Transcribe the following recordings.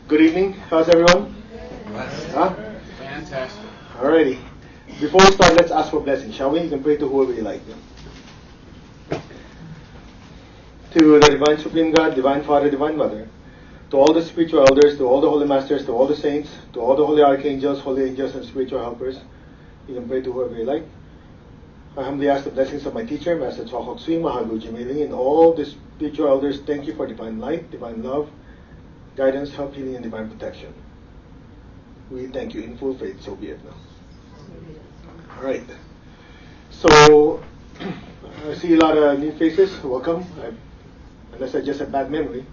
Good evening. How's everyone? Huh? Fantastic. Alrighty. Before we start, let's ask for blessing, shall we? You can pray to whoever you like. To the Divine Supreme God, Divine Father, Divine Mother, to all the spiritual elders, to all the holy masters, to all the saints, to all the holy archangels, holy angels, and spiritual helpers, you can pray to whoever you like. I humbly ask the blessings of my teacher, Master Chua Hok Sui, Mahalu Jimili, and all the spiritual elders. Thank you for divine light, divine love, guidance, help, healing, and divine protection. We thank you in full faith, so be it now. Alright. So, I see a lot of new faces. Welcome. Unless I just have bad memory.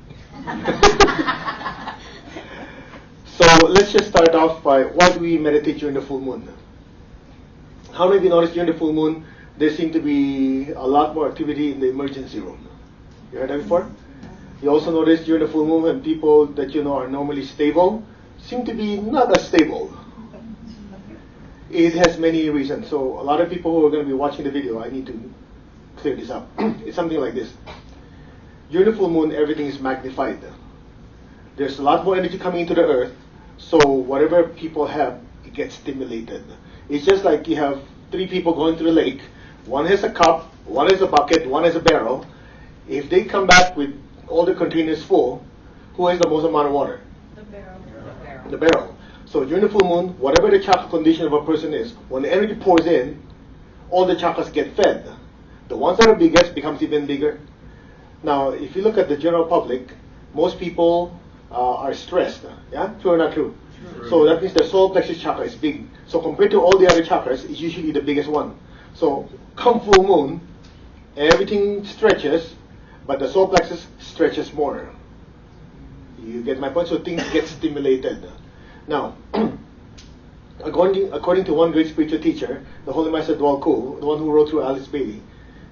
So, let's just start off by why do we meditate during the full moon? How many of you noticed during the full moon there seemed to be a lot more activity in the emergency room? You heard that before? You also noticed during the full moon when people that you know are normally stable seem to be not as stable. It has many reasons. So a lot of people who are going to be watching the video, I need to clear this up. It's something like this. During the full moon, everything is magnified. There's a lot more energy coming into the earth, so whatever people have, it gets stimulated. It's just like you have three people going to the lake. One has a cup, one has a bucket, one has a barrel. If they come back with all the containers full, who has the most amount of water? The barrel. The barrel. So during the full moon, whatever the chakra condition of a person is, when the energy pours in, all the chakras get fed. The ones that are biggest becomes even bigger. Now, if you look at the general public, most people are stressed. Yeah, true or not true? True. So that means the solar plexus chakra is big. So compared to all the other chakras, it's usually the biggest one. So come full moon, everything stretches, but the solar plexus stretches more. You get my point? So things get stimulated. Now, according to one great spiritual teacher, the Holy Master Dwal Kul, the one who wrote through Alice Bailey,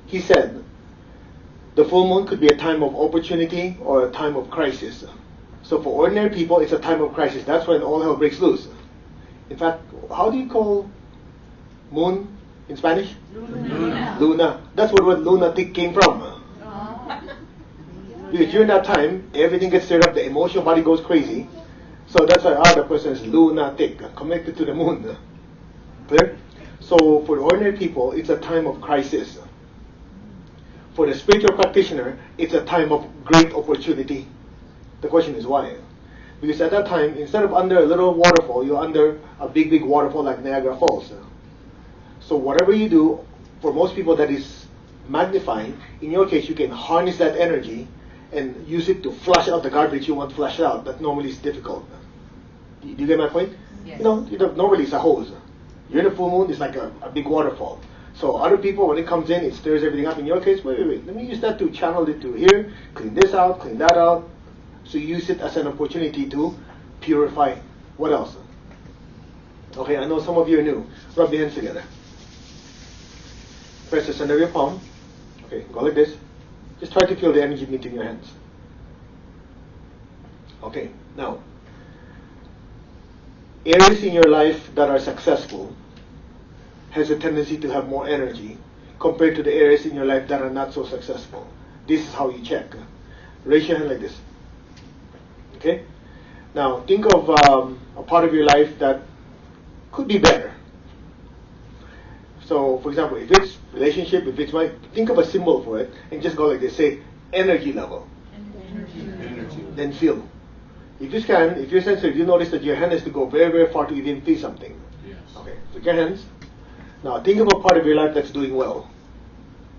he said, the full moon could be a time of opportunity or a time of crisis. So for ordinary people, it's a time of crisis. That's when all hell breaks loose. In fact, how do you call moon in Spanish? Luna. Luna. That's where the word lunatic came from. Because during that time, everything gets stirred up, the emotional body goes crazy. So that's why the person is lunatic, connected to the moon. Clear? So for the ordinary people, it's a time of crisis. For the spiritual practitioner, it's a time of great opportunity. The question is why? Because at that time, instead of under a little waterfall, you're under a big, big waterfall like Niagara Falls. So whatever you do, for most people that is magnifying, in your case, you can harness that energy and use it to flush out the garbage you want flushed out. That normally is difficult. Do you get my point? Yes. Normally it's a hose. You're in a full moon, it's like a big waterfall. So other people, when it comes in, it stirs everything up. In your case, wait. Let me use that to channel it to here, clean this out, clean that out. So you use it as an opportunity to purify. What else? Okay, I know some of you are new. Rub your hands together. Press the center of your palm. Okay, go like this. Just try to feel the energy meeting your hands. Okay, now, areas in your life that are successful has a tendency to have more energy compared to the areas in your life that are not so successful. This is how you check. Raise your hand like this. Okay? Now, think of a part of your life that could be better. So, for example, if it's relationship, if it's think of a symbol for it and just go like this. Say, energy level. Energy. Then feel. If you're sensitive, you notice that your hand has to go very, very far to even feel something. Yes. Okay, so your hands. Now, think of a part of your life that's doing well.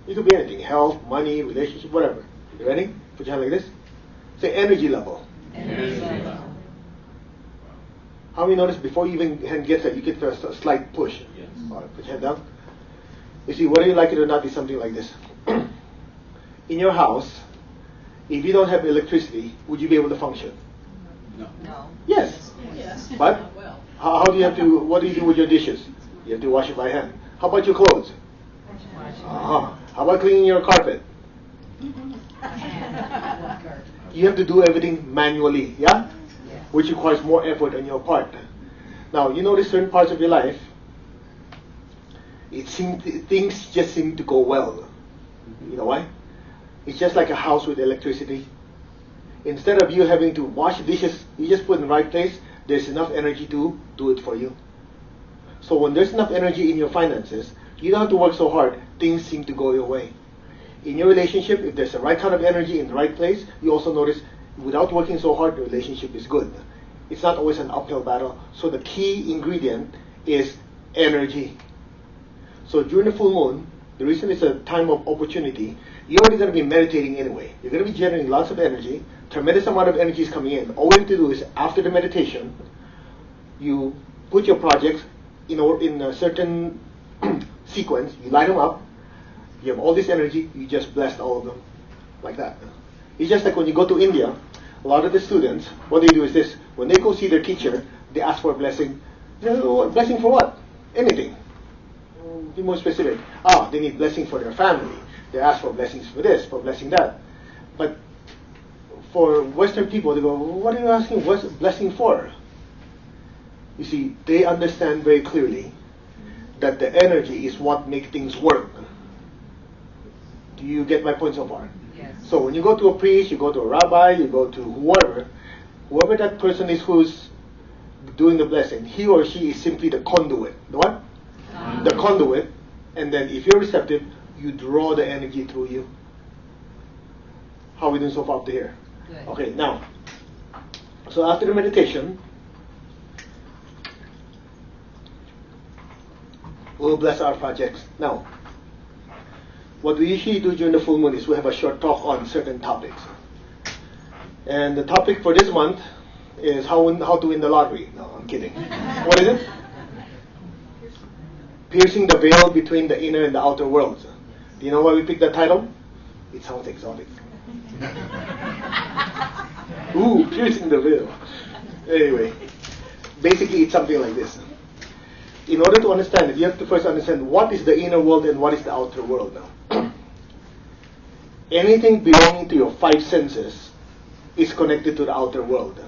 It could be anything. Health, money, relationship, whatever. You ready? Put your hand like this. Say, energy level. Energy level. How many notice before you even hand gets it, you get a slight push? Yes. All right, put your hand down. You see, whether you like it or not, is something like this. In your house, if you don't have electricity, would you be able to function? No. Yes. Yes. But how do you have to? What do you do with your dishes? You have to wash it by hand. How about your clothes? How about cleaning your carpet? You have to do everything manually, yeah? Which requires more effort on your part. Now, you notice certain parts of your life, things just seem to go well. You know why? It's just like a house with electricity. Instead of you having to wash dishes, you just put in the right place, there's enough energy to do it for you. So when there's enough energy in your finances, you don't have to work so hard, things seem to go your way. In your relationship, if there's the right kind of energy in the right place, you also notice without working so hard, the relationship is good. It's not always an uphill battle. So the key ingredient is energy. So during the full moon, the reason it's a time of opportunity, you're already going to be meditating anyway. You're going to be generating lots of energy. Tremendous amount of energy is coming in. All we have to do is, after the meditation, you put your projects in a certain sequence. You light them up. You have all this energy. You just blessed all of them like that. It's just like when you go to India, a lot of the students, what they do is this. When they go see their teacher, they ask for a blessing. Blessing for what? Anything. Be more specific. They need blessing for their family. They ask for blessings for this, for blessing that. But for Western people, they go, what are you asking blessing for? You see, they understand very clearly that the energy is what makes things work. Do you get my point so far? Yes. So when you go to a priest, you go to a rabbi, you go to whoever that person is who's doing the blessing, he or she is simply the conduit. The what? The conduit. And then if you're receptive, you draw the energy through you. How are we doing so far up to here? Good. Okay, now, so after the meditation, we'll bless our projects. Now, what we usually do during the full moon is we have a short talk on certain topics. And the topic for this month is how to win the lottery. No, I'm kidding. What is it? Piercing the veil between the inner and the outer worlds. Do you know why we picked that title? It sounds exotic. Ooh, piercing the veil. Anyway, basically it's something like this. In order to understand it, you have to first understand what is the inner world and what is the outer world now. Anything belonging to your five senses is connected to the outer world.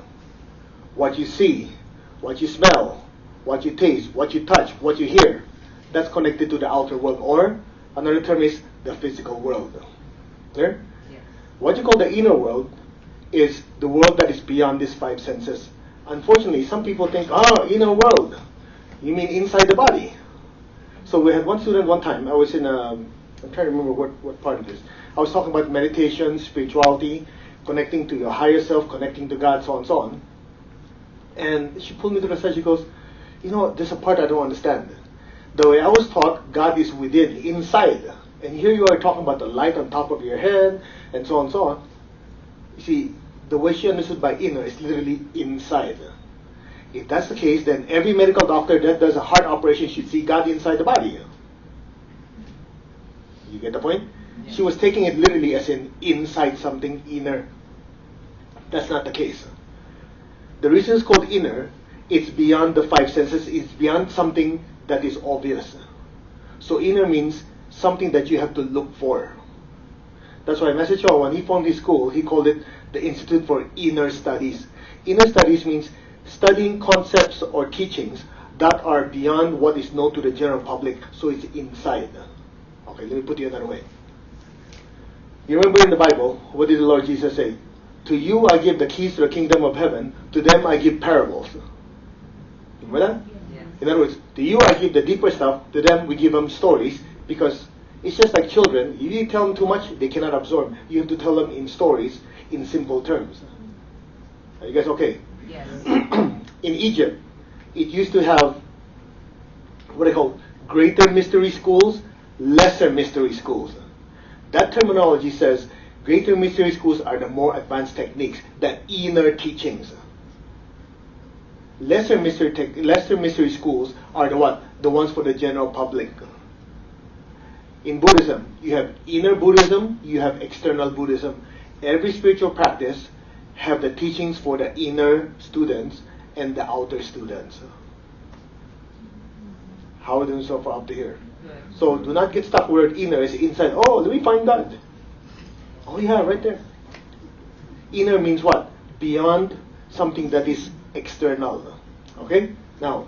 What you see, what you smell, what you taste, what you touch, what you hear, that's connected to the outer world, or another term is the physical world. Clear? Yes. What you call the inner world is the world that is beyond these five senses. Unfortunately, some people think, inner world, you mean inside the body. So we had one student one time, I was in I'm trying to remember what part of this. I was talking about meditation, spirituality, connecting to your higher self, connecting to God, so on and so on. And she pulled me to the side, she goes, there's a part I don't understand. The way I was taught, God is within, inside. And here you are talking about the light on top of your head, and so on and so on. You see, the way she understood by inner is literally inside. If that's the case, then every medical doctor that does a heart operation should see God inside the body. You get the point? Yeah. She was taking it literally as in inside something inner. That's not the case. The reason it's called inner, it's beyond the five senses, it's beyond something that is obvious. So inner means something that you have to look for. That's why Master Cho, when he formed his school, he called it the Institute for Inner Studies. Inner studies means studying concepts or teachings that are beyond what is known to the general public, so it's inside. Okay, let me put it another way. You remember in the Bible, what did the Lord Jesus say? To you I give the keys to the kingdom of heaven, to them I give parables. Remember that? Yes. In other words, to you I give the deeper stuff, to them we give them stories, because it's just like children. If you tell them too much, they cannot absorb. You have to tell them in stories, in simple terms. Are you guys okay? Yes. In Egypt, it used to have what they call greater mystery schools, lesser mystery schools. That terminology says greater mystery schools are the more advanced techniques, the inner teachings. Lesser mystery schools are the what? The ones for the general public. In Buddhism, you have inner Buddhism, you have external Buddhism. Every spiritual practice have the teachings for the inner students and the outer students. How are we doing so far up to here? Good. So do not get stuck where inner is inside. Oh, let me find God. Oh yeah, right there. Inner means what? Beyond something that is external. Okay? Now,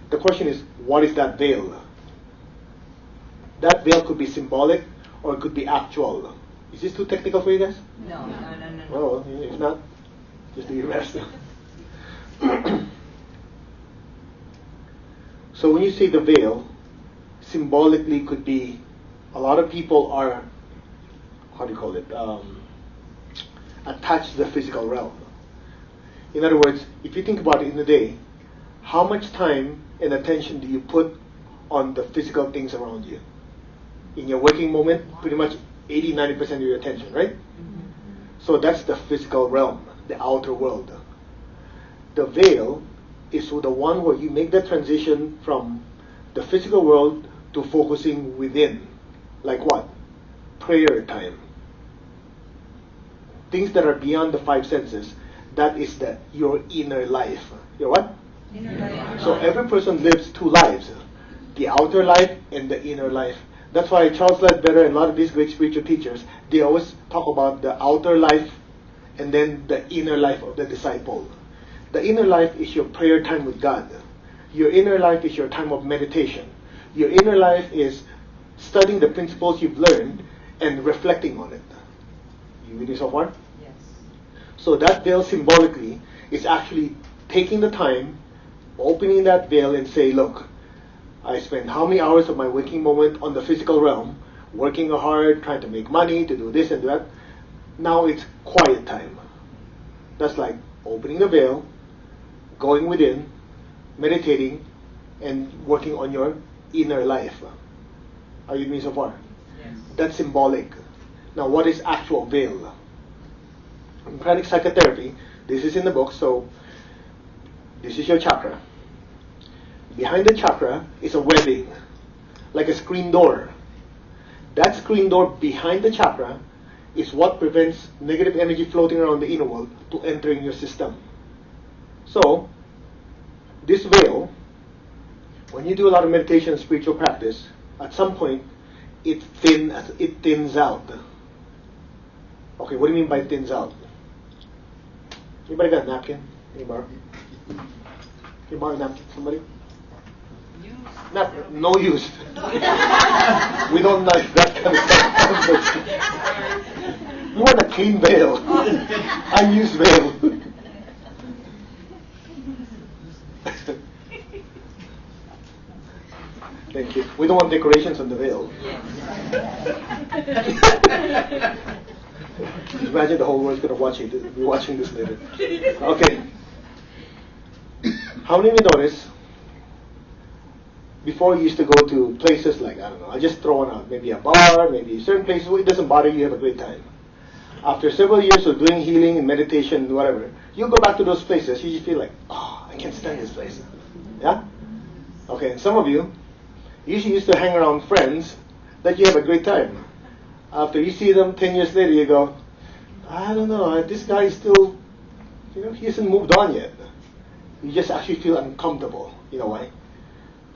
the question is, what is that veil? That veil could be symbolic or it could be actual. Is this too technical for you guys? No. Well, if not, just do your best. So when you say the veil, symbolically could be, a lot of people are, how do you call it, attached to the physical realm. In other words, if you think about it in a day, how much time and attention do you put on the physical things around you? In your waking moment, pretty much 80-90% of your attention, right? Mm-hmm. So that's the physical realm, the outer world. The veil is the one where you make that transition from the physical world to focusing within. Like what? Prayer time. Things that are beyond the five senses. That is your inner life. Your what? Inner life. So every person lives two lives. The outer life and the inner life. That's why Charles Ledbetter and a lot of these great spiritual teachers, they always talk about the outer life and then the inner life of the disciple. The inner life is your prayer time with God. Your inner life is your time of meditation. Your inner life is studying the principles you've learned and reflecting on it. You with me so far? Yes. So that veil symbolically is actually taking the time, opening that veil and say, look, I spend how many hours of my waking moment on the physical realm, working hard, trying to make money, to do this and that. Now it's quiet time. That's like opening the veil, going within, meditating, and working on your inner life. Are you with me so far? Yes. That's symbolic. Now what is actual veil? In pranic psychotherapy, this is in the book, so this is your chakra. Behind the chakra is a webbing, like a screen door. That screen door behind the chakra is what prevents negative energy floating around the inner world to entering your system. So, this veil, when you do a lot of meditation and spiritual practice, at some point, it thins out. Okay, what do you mean by thins out? Anybody got a napkin? Anybody? Can you borrow a napkin, somebody? No use. We don't like that kind of stuff. You want a clean veil. Unused veil. Thank you. We don't want decorations on the veil. Imagine the whole world's going to be watching this later. Okay. How many of you notice? Before you used to go to places like, I don't know, I'll just throw one out, maybe a bar, maybe certain places where it doesn't bother you, have a great time. After several years of doing healing and meditation and whatever, you go back to those places, you just feel like, oh, I can't stand this place. Yeah? Okay, and some of you usually used to hang around friends that you have a great time. After you see them 10 years later, you go, I don't know, this guy is still, he hasn't moved on yet. You just actually feel uncomfortable. You know why?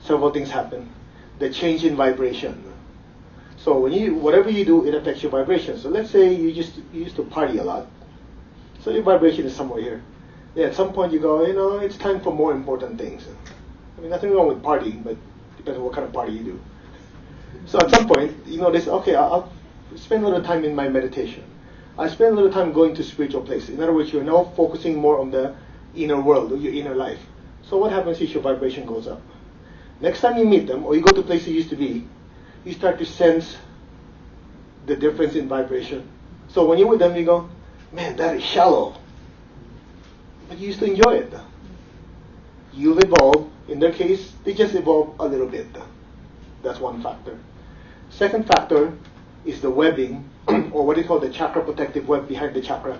Several things happen. The change in vibration. So whatever you do, it affects your vibration. So let's say you used to party a lot. So your vibration is somewhere here. Yeah, at some point you go, it's time for more important things. I mean, nothing wrong with partying, but depends on what kind of party you do. So at some point, you notice, okay, I'll spend a little time in my meditation. I spend a little time going to spiritual places. In other words, you're now focusing more on the inner world, or your inner life. So what happens is your vibration goes up. Next time you meet them, or you go to places you used to be, you start to sense the difference in vibration. So when you're with them, you go, man, that is shallow. But you used to enjoy it. You've evolved. In their case, they just evolve a little bit. That's one factor. Second factor is the webbing, or what they call the chakra protective web behind the chakra.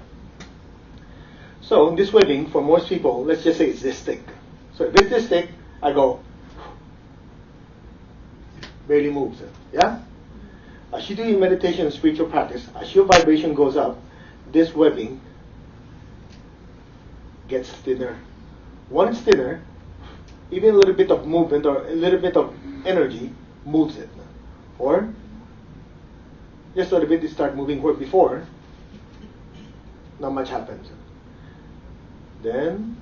So this webbing, for most people, let's just say it's this thick. So if it's this thick, I go, barely moves. Yeah? As you do your meditation and spiritual practice, as your vibration goes up, this webbing gets thinner. Once it's thinner, even a little bit of movement or a little bit of energy moves it. Or just a little bit, you start moving where before, not much happens. Then,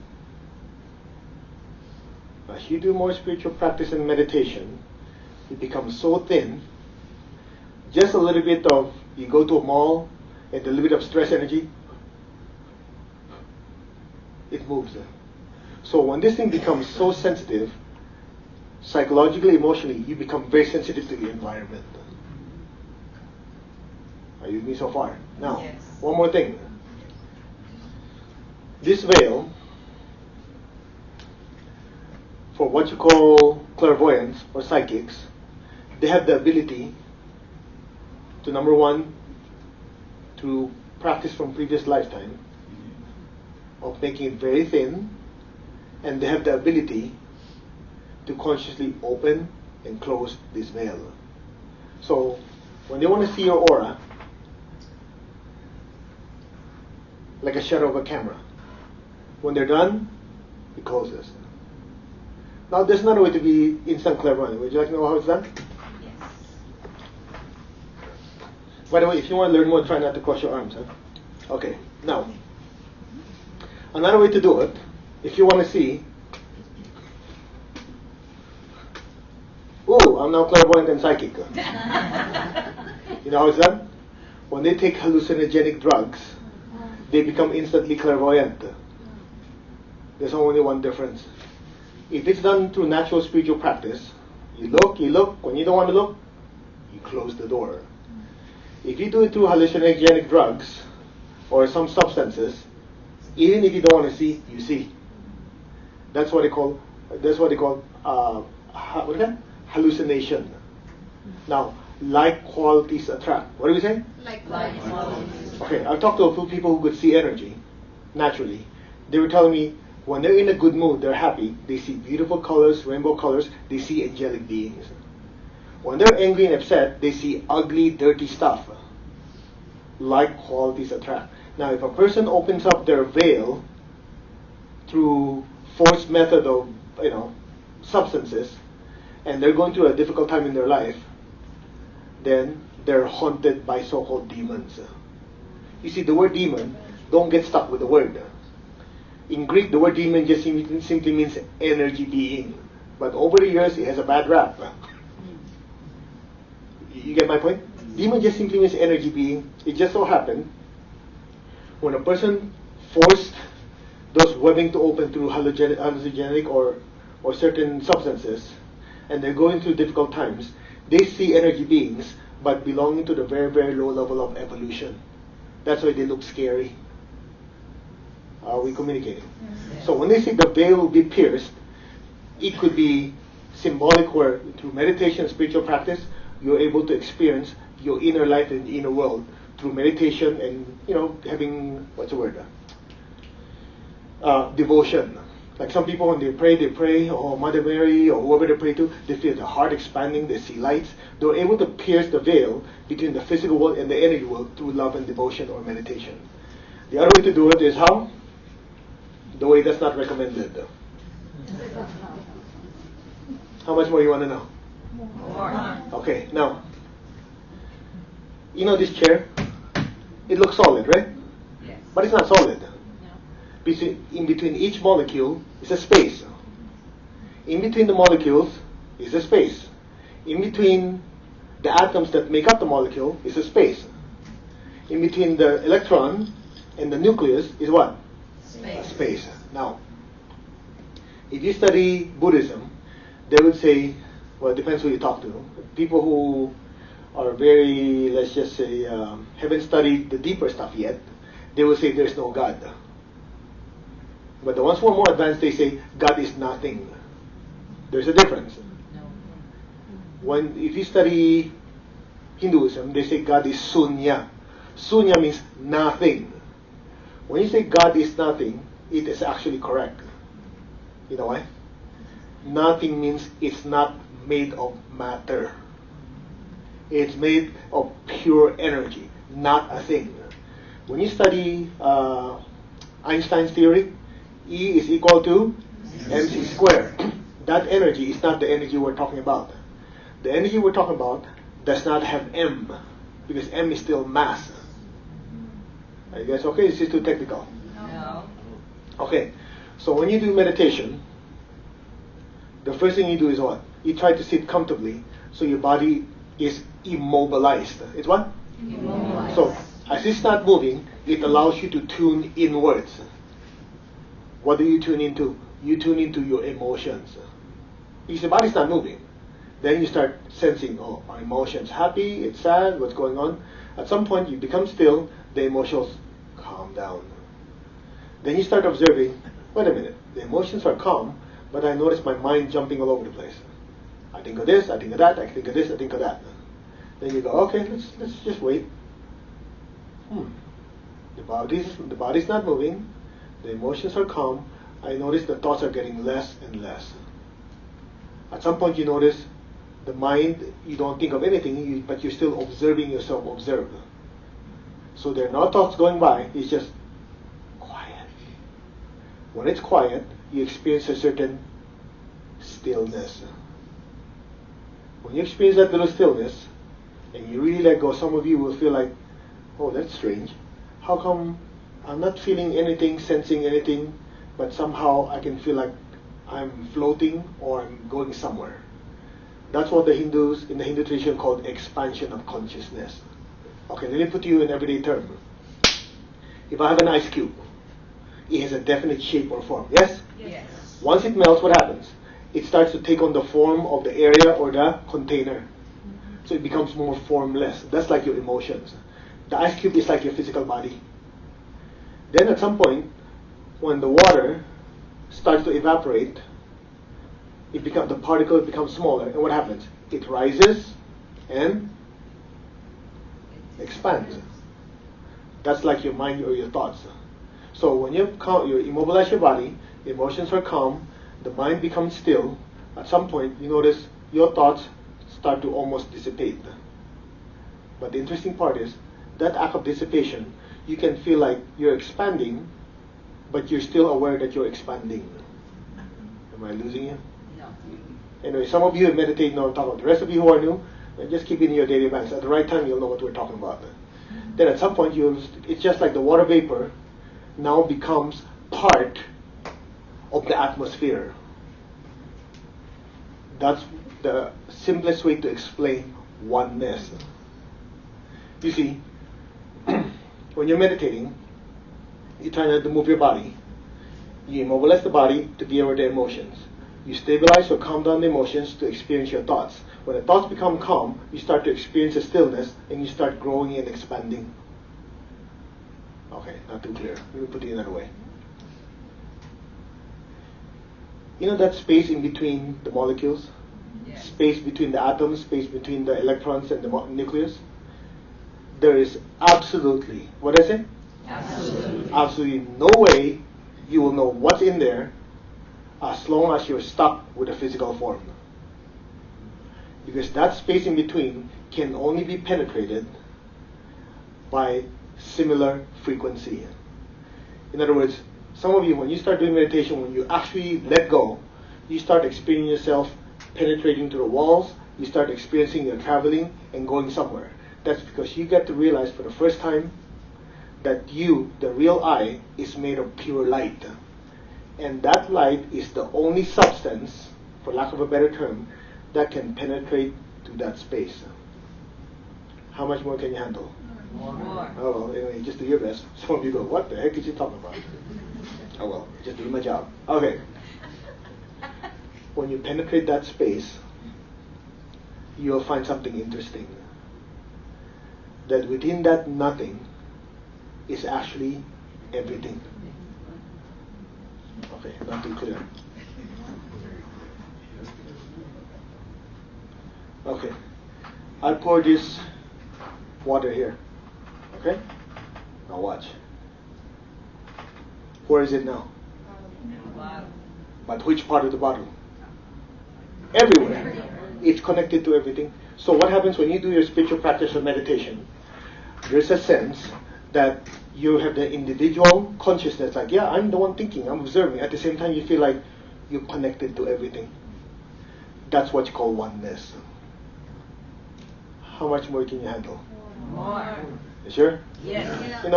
as you do more spiritual practice and meditation, it becomes so thin, just a little bit of You go to a mall, and a little bit of stress energy, it moves. So when this thing becomes so sensitive, psychologically, emotionally, you become very sensitive to the environment. Are you with me so far? Now, Yes. one more thing. This veil, for what you call clairvoyants or psychics, they have the ability to, number one, to practice from previous lifetime of making it very thin, and they have the ability to consciously open and close this veil. So when they want to see your aura, like a shutter of a camera, when they're done, it closes. Now there's another way to be instant clairvoyant. Would you like to know how it's done? Yes. By the way, if you want to learn more, try not to cross your arms. Okay, now, another way to do it, if you want to see, oh, I'm now clairvoyant and psychic. You know how it's done? When they take hallucinogenic drugs, they become instantly clairvoyant. There's only one difference. If it's done through natural spiritual practice, you look, when you don't want to look, you close the door. If you do it through hallucinogenic drugs or some substances, even if you don't want to see, you see. That's what they call hallucination. Now, like qualities attract. What do we say? Like qualities. Okay, I've talked to a few people who could see energy naturally. They were telling me when they're in a good mood, they're happy, they see beautiful colors, rainbow colors, they see angelic beings. When they're angry and upset, they see ugly, dirty stuff. Like qualities attract. Now, if a person opens up their veil through forced method of, substances, and they're going through a difficult time in their life, then they're haunted by so-called demons. You see, the word demon, don't get stuck with the word. In Greek, the word demon just simply means energy being. But over the years, it has a bad rap. You get my point? Demon just simply means energy being. It just so happened, when a person forced those webbing to open through hallucinogenic or certain substances, and they're going through difficult times, they see energy beings, but belonging to the very, very low level of evolution. That's why they look scary. Are we communicating? Yes. So when they say the veil will be pierced, it could be symbolic where through meditation and spiritual practice, you're able to experience your inner life and inner world through meditation and, having, devotion. Like some people when they pray, or Mother Mary, or whoever they pray to, they feel the heart expanding, they see lights. They're able to pierce the veil between the physical world and the energy world through love and devotion or meditation. The other way to do it is how? The way that's not recommended. How much more you want to know? More. Okay, now, this chair? It looks solid, right? Yes. But it's not solid. No. In between each molecule is a space. In between the molecules is a space. In between the atoms that make up the molecule is a space. In between the electron and the nucleus is what? Space. Space. Now, if you study Buddhism, they would say, well, it depends who you talk to. People who are very, let's just say, haven't studied the deeper stuff yet, they will say there's no God. But the ones who are more advanced, they say God is nothing. There's a difference. No. If you study Hinduism, they say God is sunya. Sunya means nothing. When you say God is nothing, it is actually correct. You know why? Nothing means it's not made of matter. It's made of pure energy, not a thing. When you study Einstein's theory, E is equal to mc squared. That energy is not the energy we're talking about. The energy we're talking about does not have m, because m is still mass. Are you guys okay? This is too technical. No. Okay, so when you do meditation, the first thing you do is what? You try to sit comfortably so your body is immobilized. It's what? Immobilize. So, as it's not moving, it allows you to tune inwards. What do you tune into? You tune into your emotions. Because the body's not moving. Then you start sensing, oh, are emotions happy? It's sad? What's going on? At some point, you become still. The emotions calm down. Then you start observing, wait a minute, the emotions are calm, but I notice my mind jumping all over the place. I think of this, I think of that, I think of this, I think of that. Then you go, okay, let's just wait. The body's not moving. The emotions are calm. I notice the thoughts are getting less and less. At some point you notice the mind, you don't think of anything, but you're still observing yourself observe. So there are no thoughts going by, it's just quiet. When it's quiet, you experience a certain stillness. When you experience that little stillness, and you really let go, some of you will feel like, oh, that's strange. How come I'm not feeling anything, sensing anything, but somehow I can feel like I'm floating or I'm going somewhere? That's what the Hindus in the Hindu tradition called expansion of consciousness. Okay, let me put you in everyday term. If I have an ice cube, it has a definite shape or form. Yes? Yes. Once it melts, what happens? It starts to take on the form of the area or the container. So it becomes more formless. That's like your emotions. The ice cube is like your physical body. Then at some point, when the water starts to evaporate, the particle becomes smaller. And what happens? It rises and expands. That's like your mind or your thoughts. So when you immobilize your body, emotions are calm, the mind becomes still. At some point, you notice your thoughts start to almost dissipate. But the interesting part is, that act of dissipation, you can feel like you're expanding, but you're still aware that you're expanding. Am I losing you? No. Anyway, some of you have meditated, know what I'm talking about. The rest of you who are new, just keep it in your daily banks. At the right time, you'll know what we're talking about. Then at some point, it's just like the water vapor now becomes part of the atmosphere. That's the simplest way to explain oneness. You see, when you're meditating, you try not to move your body. You immobilize the body to be aware of the emotions. You stabilize or calm down the emotions to experience your thoughts. When the thoughts become calm, you start to experience a stillness and you start growing and expanding. Okay, not too clear. Let me put it another way. You know that space in between the molecules? Yes. Space between the atoms, space between the electrons and the nucleus? There is absolutely, what is it? Absolutely. Absolutely no way you will know what's in there as long as you're stuck with a physical form. Because that space in between can only be penetrated by similar frequency. In other words, some of you, when you start doing meditation, when you actually let go, you start experiencing yourself penetrating to the walls, you start experiencing your traveling and going somewhere. That's because you get to realize for the first time that you, the real I, is made of pure light. And that light is the only substance, for lack of a better term, that can penetrate to that space. How much more can you handle? More. Oh well, anyway, just do your best. Some of you go, what the heck is he talking about? Oh well, just doing my job. Okay. When you penetrate that space, you'll find something interesting. That within that nothing is actually everything. Okay, not too clear. Okay, I pour this water here. Okay? Now watch. Where is it now? But which part of the bottle? Everywhere. It's connected to everything. So what happens when you do your spiritual practice of meditation? There's a sense that you have the individual consciousness, like, yeah, I'm the one thinking, I'm observing. At the same time, you feel like you're connected to everything. That's what you call oneness. How much more can you handle? More. You sure? Yes. You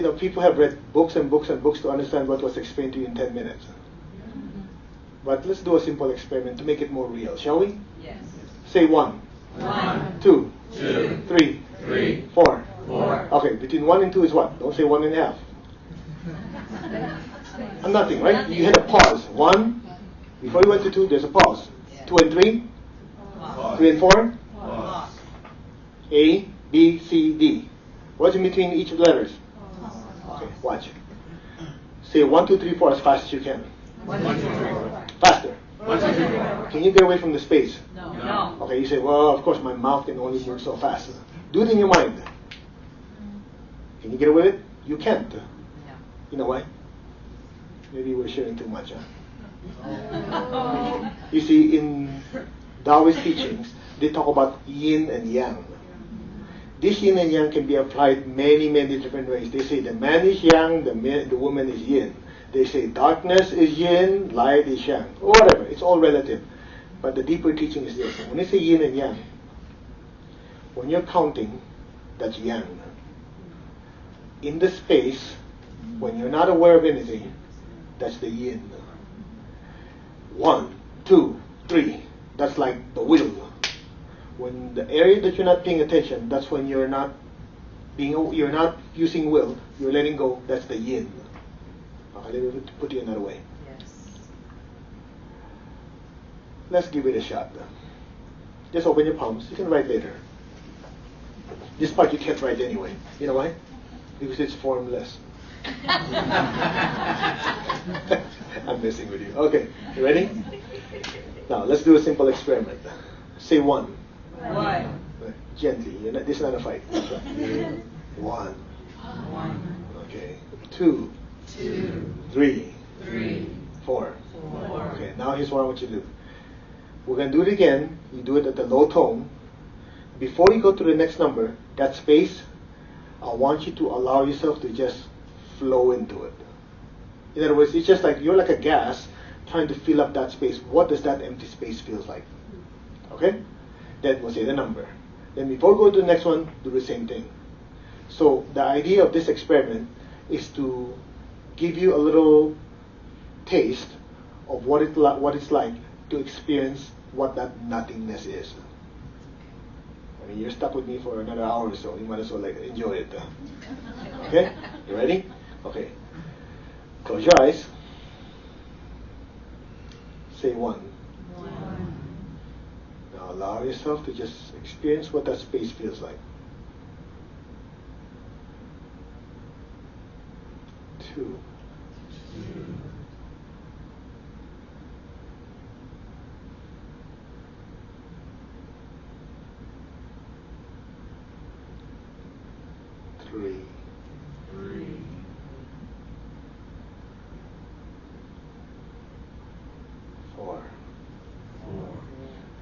know, people have read books and books and books to understand what was explained to you in 10 minutes. But let's do a simple experiment to make it more real, shall we? Yes. Say 1, 1, 2, 2, 3, 3, 4, Okay, between 1 and 2 is what? Don't say 1.5. Nothing, right? You hit a pause. 1, before you went to 2, there's a pause. 2 and 3? 3 and 4? A, B, C, D. What's in between each of the letters? Okay, watch. Say 1, 2, 3, 4 as fast as you can. 1, 2, 3, 4. Faster. 1, 2, 3, 4. Can you get away from the space? No. Okay, you say, well, of course my mouth can only move so fast. Do it in your mind. Can you get away with it? You can't. You know why? Maybe we're sharing too much. Huh? You see, in Taoist teachings, they talk about yin and yang. This yin and yang can be applied many, many different ways. They say the man is yang, the woman is yin. They say darkness is yin, light is yang. Whatever, it's all relative. But the deeper teaching is this. When they say yin and yang, when you're counting, that's yang. In the space, when you're not aware of anything, that's the yin. 1, 2, 3, that's like the will. When the area that you're not paying attention, that's when you're not using will, you're letting go, that's the yin. Okay, let me put it another way. Let's give it a shot. Just open your palms. You can write later. This part you can't write anyway. You know why? Because it's formless. I'm messing with you. Okay, you ready? Now let's do a simple experiment. Say 1. 1. Gently. This is not a fight. 1. Okay. 2. 3. 4. Okay. Now here's what I want you to do. We're going to do it again. You do it at the low tone. Before you go to the next number, that space, I want you to allow yourself to just flow into it. In other words, it's just like you're like a gas trying to fill up that space. What does that empty space feels like? Okay? Then we'll say the number. Then before we go to the next one, do the same thing. So the idea of this experiment is to give you a little taste of what it's like to experience what that nothingness is. I mean, you're stuck with me for another hour or so. You might as well enjoy it. Okay? You ready? Okay. Close your eyes. Say 1. Now allow yourself to just experience what that space feels like. 2. 3. 4.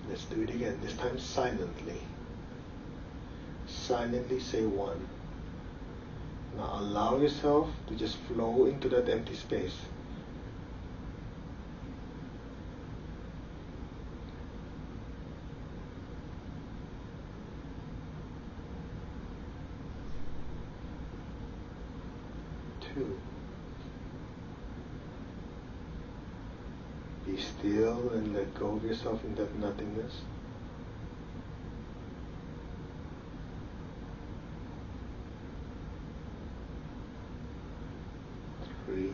Let's do it again. This time silently. Silently say 1. Now allow yourself to just flow into that empty space. 2. Be still and let go of yourself in that nothingness. 3.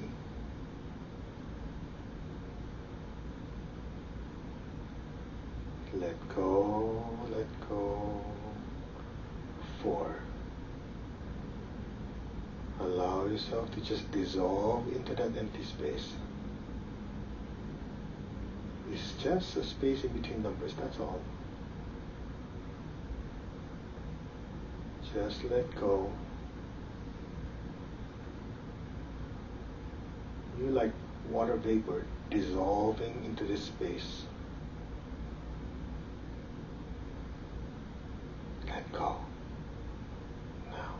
4. Allow yourself to just dissolve into that empty space. It's just a space in between numbers, that's all. Just let go. You're like water vapor dissolving into this space. Let go. Now.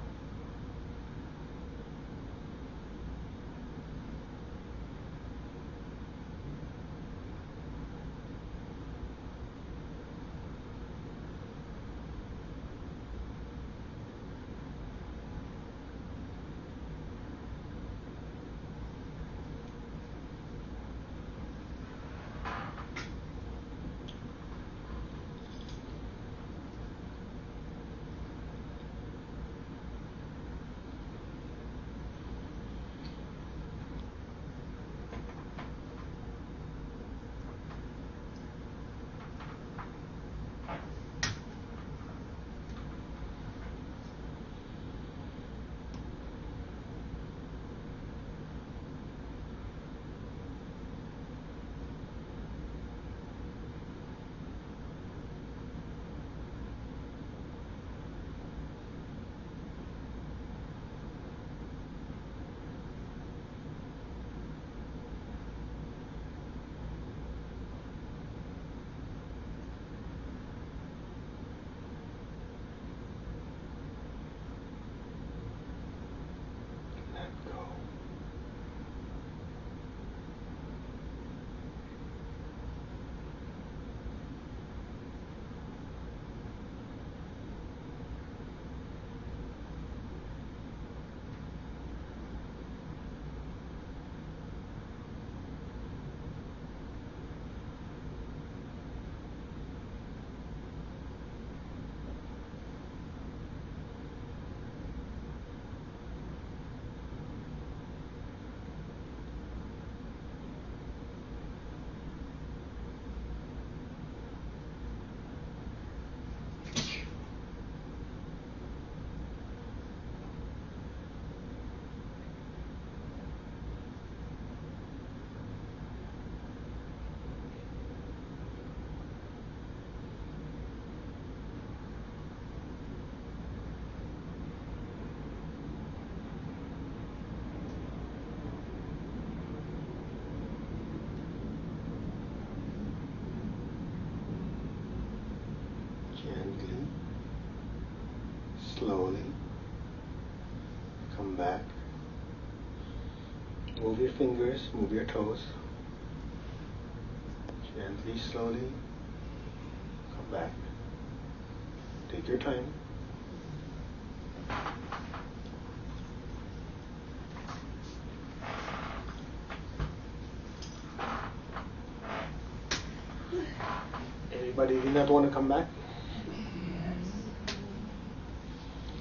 fingers, move your toes. Gently, slowly, come back. Take your time. Anybody did not want to come back?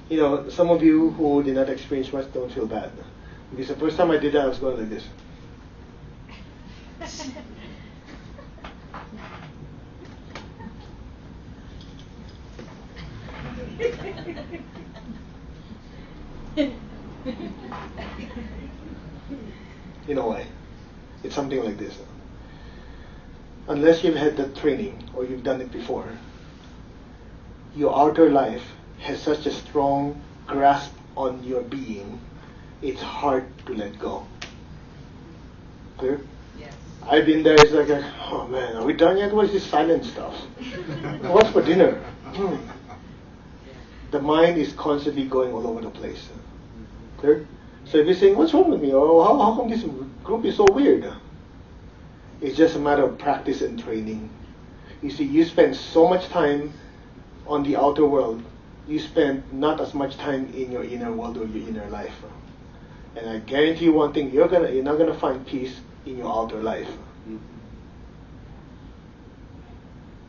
You know, some of you who did not experience much don't feel bad. Because the first time I did that, I was going like this. You know why? It's something like this. Unless you've had that training or you've done it before, your outer life has such a strong grasp on your being, it's hard to let go. Clear? Yes. I've been there, it's like, oh man, are we done yet? What is this silent stuff? What's for dinner? The mind is constantly going all over the place. Clear? So if you're saying, what's wrong with me? Or how come this group is so weird? It's just a matter of practice and training. You see, you spend so much time on the outer world, you spend not as much time in your inner world or your inner life. And I guarantee you one thing, you're not gonna find peace in your outer life.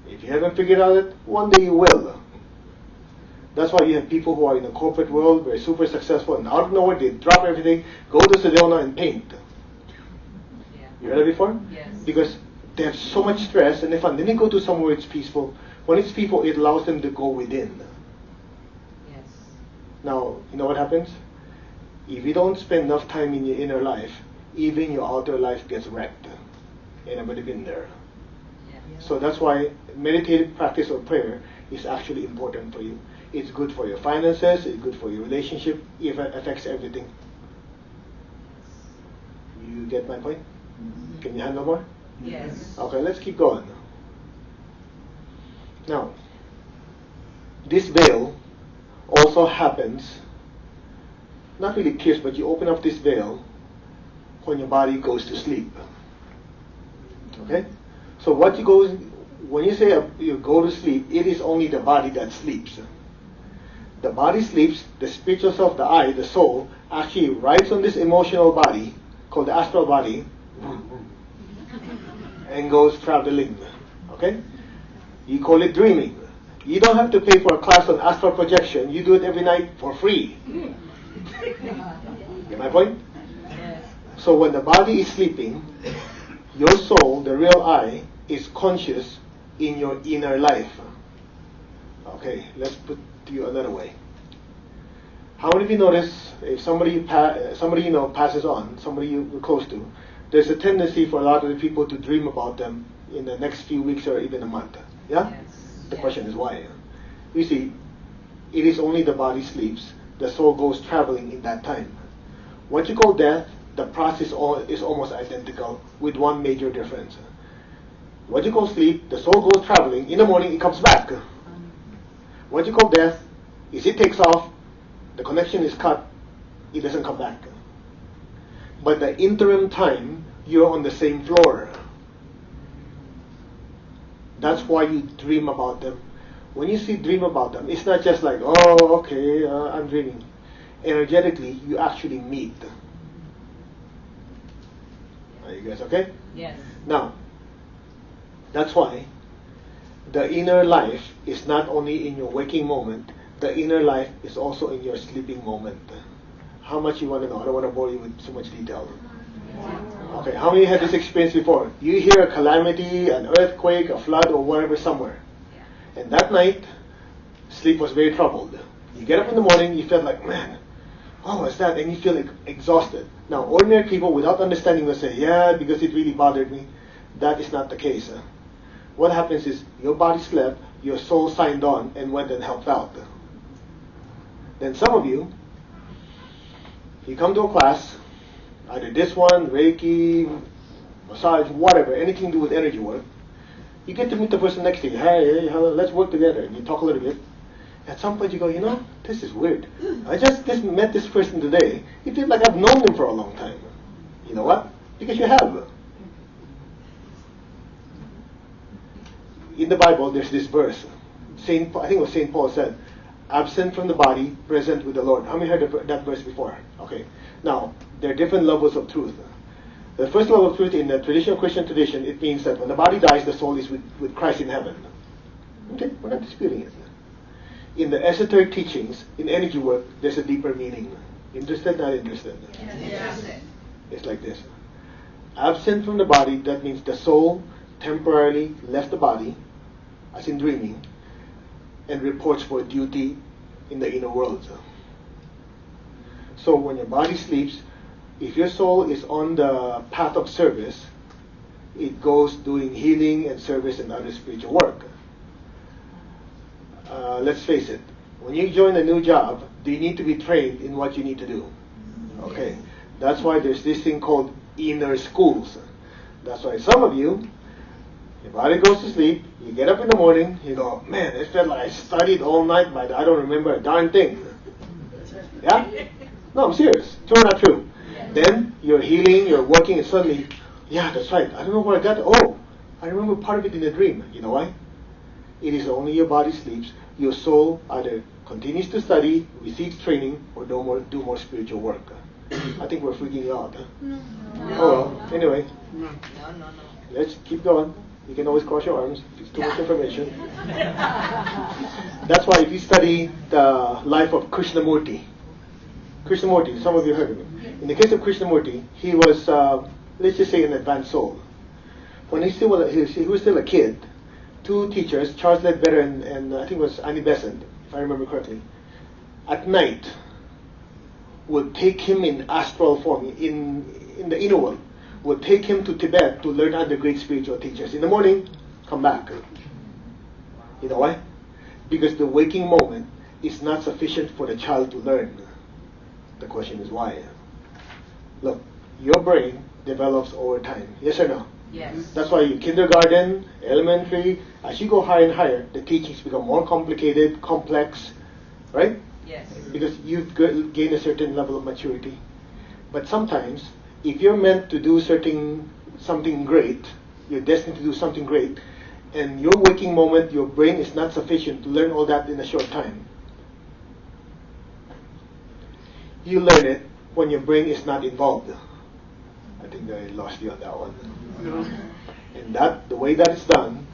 If you haven't figured out it, one day you will. That's why you have people who are in the corporate world, very super successful, and out of nowhere they drop everything, go to Sedona and paint. You heard that before? Yes. Because they have so much stress, and they find, then they go to somewhere it's peaceful. When it's peaceful, it allows them to go within. Yes. Now, you know what happens? If you don't spend enough time in your inner life, even your outer life gets wrecked. Anybody been there? Yeah. So that's why meditative practice or prayer is actually important for you. It's good for your finances, it's good for your relationship, it affects everything. You get my point? Can you handle more? Yes. Okay, let's keep going. Now, this veil also happens, not really pierced, but you open up this veil when your body goes to sleep. Okay? So when you say you go to sleep, it is only the body that sleeps. The body sleeps, the spiritual self, the I, the soul, actually rides on this emotional body, called the astral body, and goes traveling. Okay? You call it dreaming. You don't have to pay for a class on astral projection. You do it every night for free. Get my point? Yes. So when the body is sleeping, your soul, the real I, is conscious in your inner life. Okay, let's put you another way. How many of you notice if somebody you know passes on, somebody you're close to, there's a tendency for a lot of the people to dream about them in the next few weeks or even a month. Yeah? Yes. The question is why? You see, it is only the body sleeps, the soul goes traveling in that time. What you call death, the process is almost identical with one major difference. What you call sleep, the soul goes traveling, in the morning it comes back. What you call death is it takes off, the connection is cut, it doesn't come back. But the interim time, you're on the same floor. That's why you dream about them. When you see dream about them, it's not just like, oh, okay, I'm dreaming. Energetically, you actually meet. Are you guys okay? Yes. Now, that's why the inner life is not only in your waking moment, the inner life is also in your sleeping moment. How much you want to know? I don't want to bore you with so much detail. Okay, how many had this experience before? You hear a calamity, an earthquake, a flood, or whatever somewhere. And that night, sleep was very troubled. You get up in the morning, you feel like, man, what was that? And you feel exhausted. Now, ordinary people without understanding will say, yeah, because it really bothered me. That is not the case. What happens is, your body slept, your soul signed on and went and helped out. Then some of you come to a class, either this one, Reiki, massage, whatever, anything to do with energy work. You get to meet the person next to you. Hey, hello, let's work together. And you talk a little bit. At some point you go, you know, this is weird. I just met this person today. It feels like I've known them for a long time. You know what? Because you have. In the Bible, there's this verse. I think it was St. Paul said, absent from the body, present with the Lord. How many heard that verse before? Okay. Now, there are different levels of truth. The first level of truth in the traditional Christian tradition, it means that when the body dies, the soul is with Christ in heaven. Okay, we're not disputing it. In the esoteric teachings, in energy work, there's a deeper meaning. Interested, not interested? Yes. It's like this. Absent from the body, that means the soul temporarily left the body, as in dreaming, and reports for duty in the inner world. So when your body sleeps, if your soul is on the path of service, it goes doing healing and service and other spiritual work. Let's face it, when you join a new job, do you need to be trained in what you need to do? Okay, that's why there's this thing called inner schools. That's why some of you, your body goes to sleep, you get up in the morning, you go, man, it felt like I studied all night, but I don't remember a darn thing. Yeah? No, I'm serious. True or not true? Then you're healing, you're working, and suddenly, yeah, that's right. I don't know where I got it. Oh, I remember part of it in a dream. You know why? It is only your body sleeps. Your soul either continues to study, receives training, or do more spiritual work. I think we're freaking you out. Huh? No. Oh well. Anyway, No. let's keep going. You can always cross your arms if it's too much information. That's why if you study the life of Krishnamurti, some of you heard of him. In the case of Krishnamurti, he was, let's just say, an advanced soul. When he was still a kid, two teachers, Charles Ledbetter and I think it was Annie Besant, if I remember correctly, at night would take him in astral form, in the inner world, would take him to Tibet to learn under great spiritual teachers. In the morning, come back. You know why? Because the waking moment is not sufficient for the child to learn. The question is why? Look, your brain develops over time. Yes or no? Yes. That's why in kindergarten, elementary, as you go higher and higher, the teachings become more complicated, complex, right? Yes. Because you've gained a certain level of maturity. But sometimes, if you're meant to do something great, you're destined to do something great, and your waking moment, your brain is not sufficient to learn all that in a short time. You learn it when your brain is not involved. I think I lost you on that one. And the way that it's done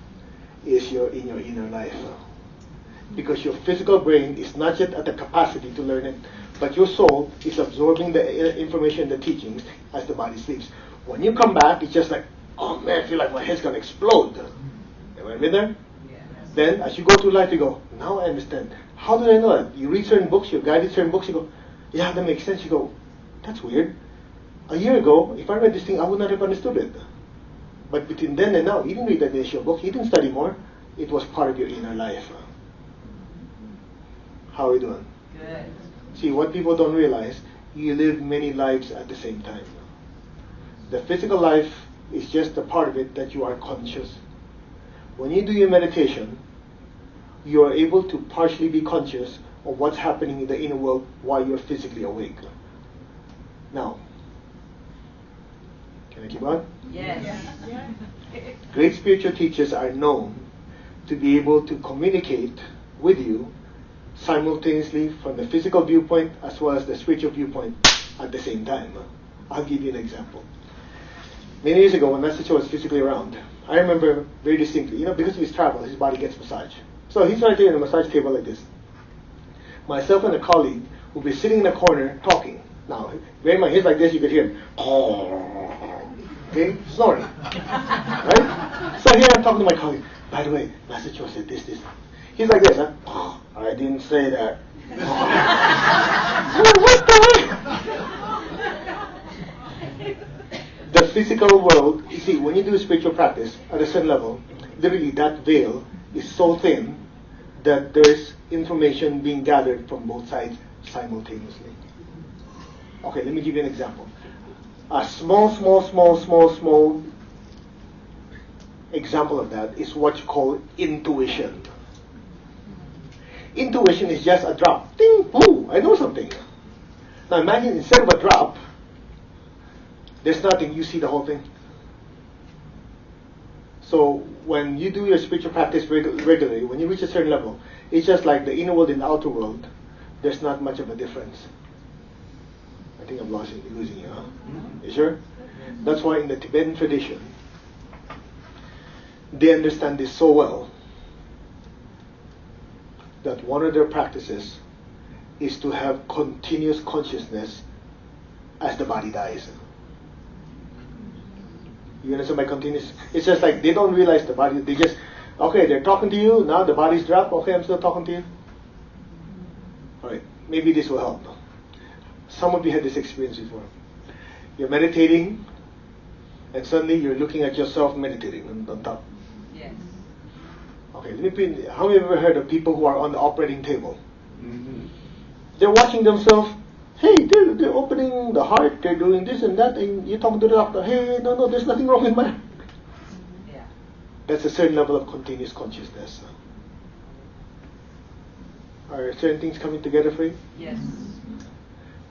is in your inner life. Because your physical brain is not yet at the capacity to learn it, but your soul is absorbing the information, the teachings, as the body sleeps. When you come back, it's just like, oh man, I feel like my head's going to explode. Am I with there? Yes. Then, as you go through life, you go, now I understand. How did I know that? You read certain books, you're guided certain books, you go, yeah, that makes sense. You go, that's weird. A year ago, if I read this thing, I would not have understood it. But between then and now, you didn't read the initial book, you didn't study more. It was part of your inner life. How are we doing? Good. See, what people don't realize, you live many lives at the same time. The physical life is just a part of it that you are conscious. When you do your meditation, you are able to partially be conscious of what's happening in the inner world while you're physically awake. Now, can I keep on? Yes. Great spiritual teachers are known to be able to communicate with you simultaneously from the physical viewpoint as well as the spiritual viewpoint at the same time. I'll give you an example. Many years ago, when Master was physically around, I remember very distinctly, because of his travel, his body gets massaged. So he's right there in a massage table like this. Myself and a colleague will be sitting in a corner talking. Now, bear in mind, he's like this, you could hear him. Okay, snoring. Right? So here I'm talking to my colleague. By the way, Master Cho said this. He's like this, huh? Oh, I didn't say that. What the physical world, you see, when you do spiritual practice at a certain level, literally that veil is so thin that there's information being gathered from both sides simultaneously. Okay, let me give you an example. A small example of that is what you call intuition. Intuition is just a drop. Ding, ooh, I know something. Now imagine instead of a drop, there's nothing, you see the whole thing. So when you do your spiritual practice regularly, when you reach a certain level, it's just like the inner world and the outer world. There's not much of a difference. I think I'm losing you, huh? You sure? That's why in the Tibetan tradition, they understand this so well that one of their practices is to have continuous consciousness as the body dies. You understand by continuous? It's just like they don't realize the body, they just, okay, they're talking to you, now the body's dropped, okay, I'm still talking to you. Alright, maybe this will help. Some of you had this experience before. You're meditating, and suddenly you're looking at yourself meditating on top. Yes. Okay, let me put, how many of you ever heard of people who are on the operating table? They're watching themselves. Hey, they're opening the heart, they're doing this and that, and you're talking to the doctor, hey, no, there's nothing wrong with my... Yeah. That's a certain level of continuous consciousness. Are certain things coming together for you? Yes.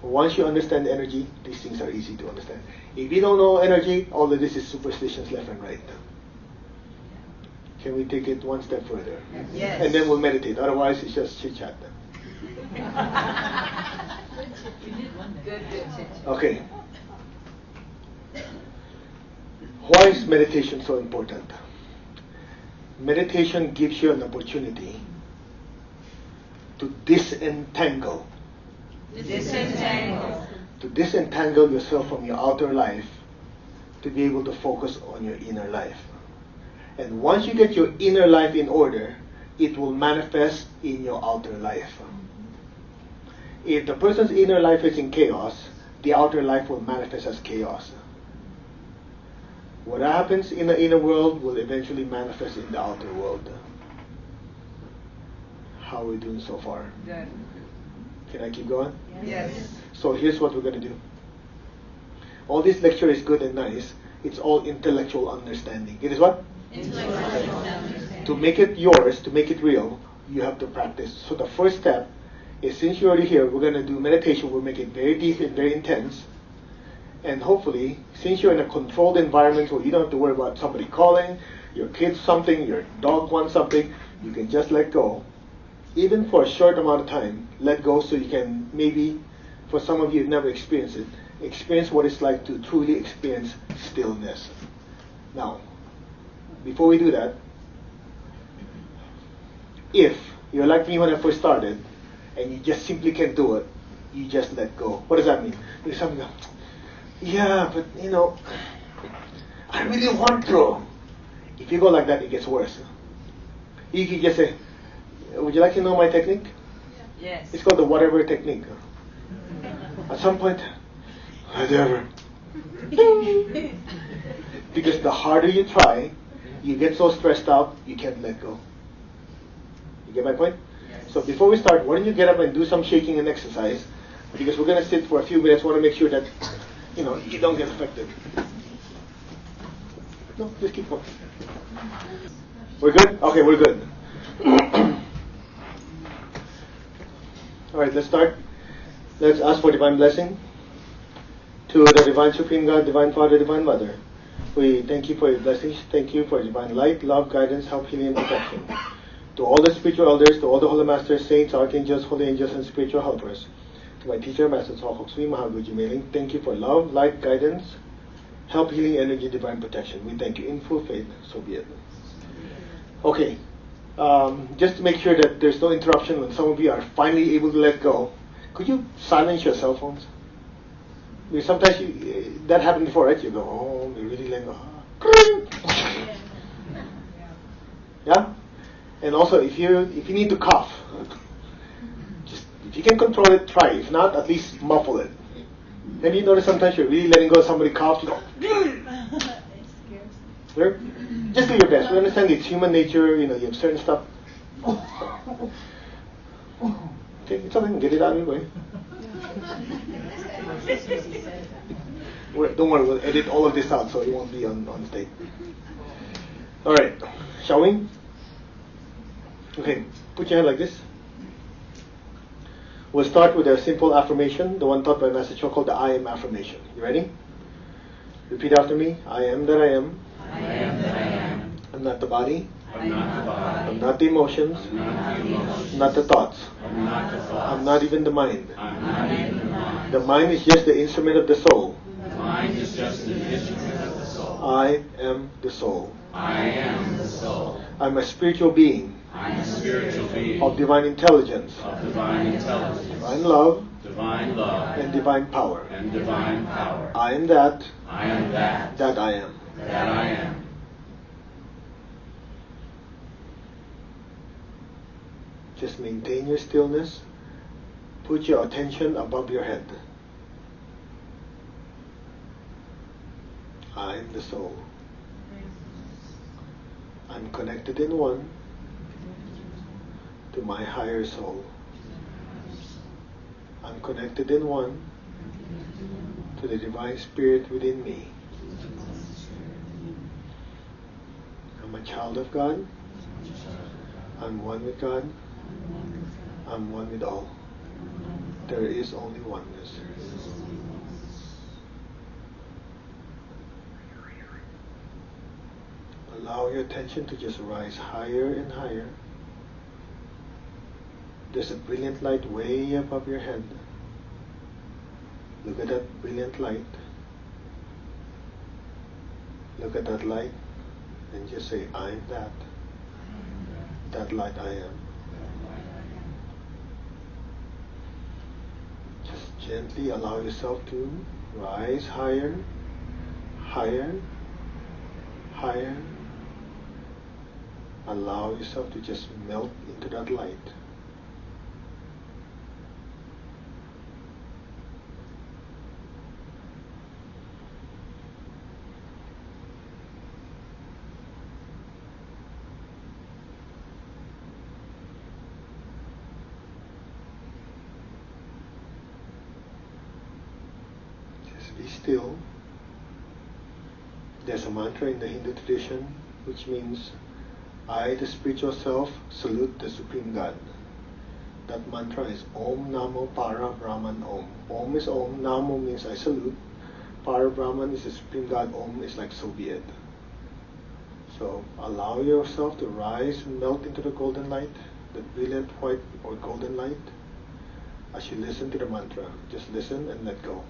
Once you understand energy, these things are easy to understand. If you don't know energy, all of this is superstitions left and right. Can we take it one step further? Yes. And then we'll meditate. Otherwise, it's just chit-chat. Good. Okay. Why is meditation so important? Meditation gives you an opportunity to disentangle. To disentangle yourself from your outer life to be able to focus on your inner life. And once you get your inner life in order, it will manifest in your outer life. If the person's inner life is in chaos, the outer life will manifest as chaos. What happens in the inner world will eventually manifest in the outer world. How are we doing so far? Good. Can I keep going? Yes. So here's what we're going to do. All this lecture is good and nice. It's all intellectual understanding. It is what? To make it yours, to make it real, you have to practice. So the first step is, since you're already here, we're going to do meditation. We'll make it very deep and very intense. And hopefully, since you're in a controlled environment where you don't have to worry about somebody calling, your kids something, your dog wants something, you can just let go. Even for a short amount of time, let go so you can maybe, for some of you who've never experienced it, experience what it's like to truly experience stillness. Now, before we do that, if you're like me when I first started, and you just simply can't do it, you just let go. What does that mean? There's something like, yeah, but I really want to. If you go like that, it gets worse. You can just say, would you like to know my technique? Yes. It's called the whatever technique. At some point, whatever. Because the harder you try, you get so stressed out, you can't let go. You get my point? Yes. So before we start, why don't you get up and do some shaking and exercise? Because we're going to sit for a few minutes. Want to make sure that you don't get affected. No, just keep going. We're good? Okay, we're good. All right, let's start. Let's ask for divine blessing. To the Divine Supreme God, Divine Father, Divine Mother, we thank you for your blessings. Thank you for divine light, love, guidance, help, healing, and protection. To all the spiritual elders, to all the holy masters, saints, archangels, holy angels, and spiritual helpers. To my teacher, Master Tsokhok-Sui Mahaguji Mailing, thank you for love, light, guidance, help, healing, energy, divine protection. We thank you in full faith. So be it. Okay. Just to make sure that there's no interruption when some of you are finally able to let go, could you silence your cell phones? Because sometimes that happened before, right? You go, oh, they really let go. Yeah? And also, if you need to cough, just if you can control it, try. If not, at least muffle it. Then you notice sometimes you're really letting go of somebody coughs, you go, sure? Just do your best. We understand it's human nature, you have certain stuff. Okay, it's something, get it out of your way. Don't worry, we'll edit all of this out so it won't be on stage. Alright, shall we? Okay, put your hand like this. We'll start with a simple affirmation, the one taught by Master Cho called the I am affirmation. You ready? Repeat after me. I am that I am. I am that I am. I'm not the body. I'm not the body. I'm not the emotions. I'm not the emotions. I'm not the thoughts. I'm not the thoughts. I'm not even the mind. I'm not even the mind. The mind is just the instrument of the soul. The mind is just the instrument of the soul. I am the soul. I am the soul. I'm a spiritual being I'm a spiritual being of divine intelligence, of divine intelligence, divine love, divine love, and divine power. and divine power. I am that I am that I am. that I am. Just maintain your stillness. Put your attention above your head. I am the soul. I'm connected in one to my higher soul. I'm connected in one to the divine spirit within me. I'm a child of God. I'm one with God. I'm one with all. There is only oneness. Allow your attention to just rise higher and higher. There's a brilliant light way above your head. Look at that brilliant light. Look at that light and just say, I'm that. That light I am. Just gently allow yourself to rise higher, higher, higher. Allow yourself to just melt into that light. Just be still. There's a mantra in the Hindu tradition which means, I, the spiritual self, salute the Supreme God. That mantra is Om Namo Para Brahman Om. Om is Om, Namo means I salute. Para Brahman is the Supreme God, Om is like so be it. So allow yourself to rise and melt into the golden light, the brilliant white or golden light. As you listen to the mantra, just listen and let go.